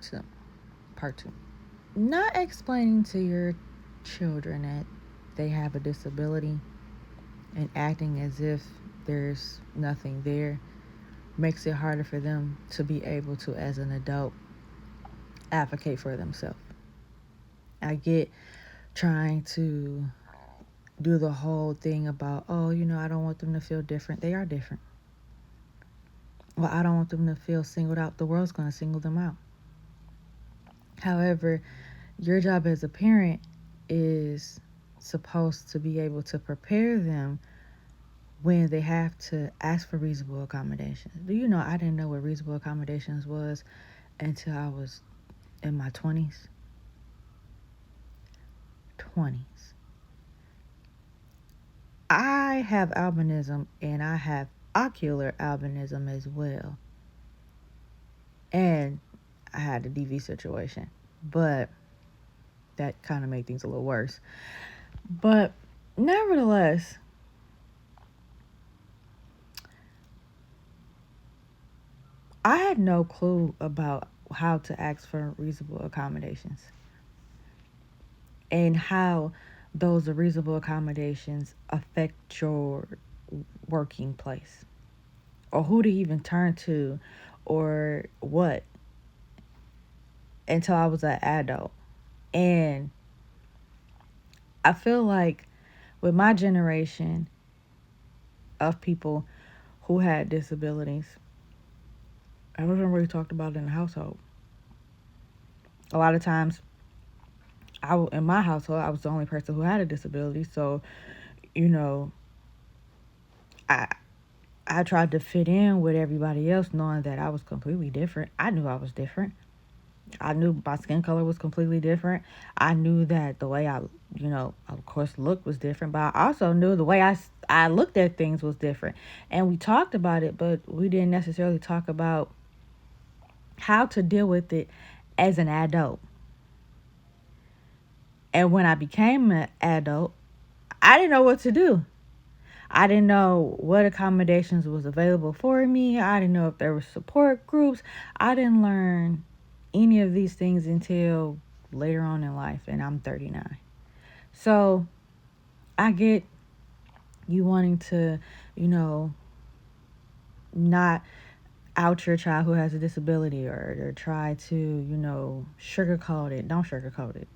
two, part two. Not explaining to your children that they have a disability and acting as if there's nothing there makes it harder for them to be able to, as an adult, advocate for themselves. I get trying to do the whole thing about, oh, I don't want them to feel different. They are different. Well, I don't want them to feel singled out. The world's going to single them out. However, your job as a parent is supposed to be able to prepare them when they have to ask for reasonable accommodations. Do you know I didn't know what reasonable accommodations was until I was in my 20s? 20s. I have albinism and I have ocular albinism as well. And I had a DV situation, but that kind of made things a little worse. But nevertheless, I had no clue about how to ask for reasonable accommodations and how those reasonable accommodations affect your working place or who to even turn to or what until I was an adult. And I feel like with my generation of people who had disabilities, I wasn't really talked about in the household. A lot of times, in my household, I was the only person who had a disability. So, you know, I I tried to fit in with everybody else, knowing that I was completely different. I knew I was different. I knew my skin color was completely different. I knew that the way I, of course, looked was different, but I also knew the way I looked at things was different. And we talked about it, but we didn't necessarily talk about how to deal with it as an adult. And when I became an adult, I didn't know what to do. I didn't know what accommodations was available for me. I didn't know if there were support groups. I didn't learn any of these things until later on in life, and I'm 39. So I get you wanting to, you know, not out your child who has a disability or try to, sugarcoat it. Don't sugarcoat it.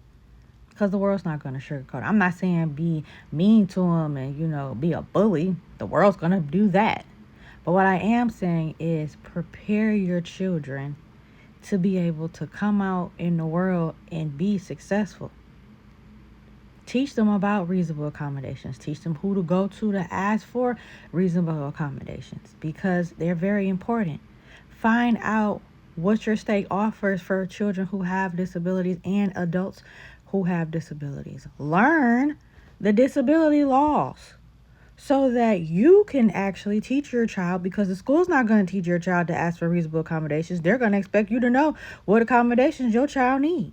Because the world's not going to sugarcoat it. I'm not saying be mean to them and, be a bully. The world's going to do that. But what I am saying is prepare your children to be able to come out in the world and be successful. Teach them about reasonable accommodations. Teach them who to go to ask for reasonable accommodations because they're very important. Find out what your state offers for children who have disabilities and adults who have disabilities. Learn the disability laws so that you can actually teach your child, because the school's not going to teach your child to ask for reasonable accommodations. They're going to expect you to know what accommodations your child needs.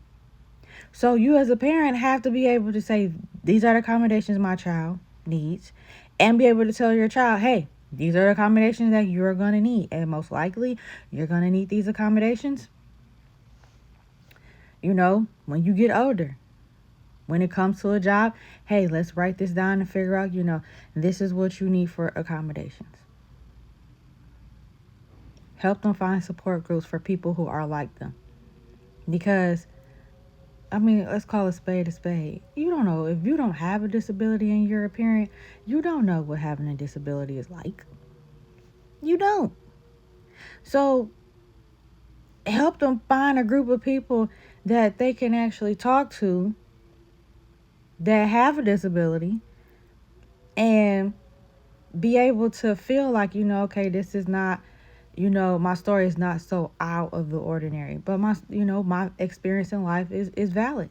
So you as a parent have to be able to say, these are the accommodations my child needs, and be able to tell your child, hey, these are the accommodations that you're going to need. And most likely, you're going to need these accommodations, when you get older. When it comes to a job, hey, let's write this down and figure out, this is what you need for accommodations. Help them find support groups for people who are like them. Because let's call a spade a spade. You don't know. If you don't have a disability and you're a parent, you don't know what having a disability is like. You don't. So help them find a group of people that they can actually talk to that have a disability and be able to feel like, okay, this is not, my story is not so out of the ordinary, but my experience in life is valid.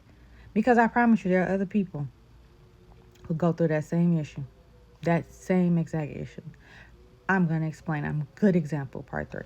Because I promise you, there are other people who go through that same issue, that same exact issue. I'm going to explain. I'm a good example, part 3.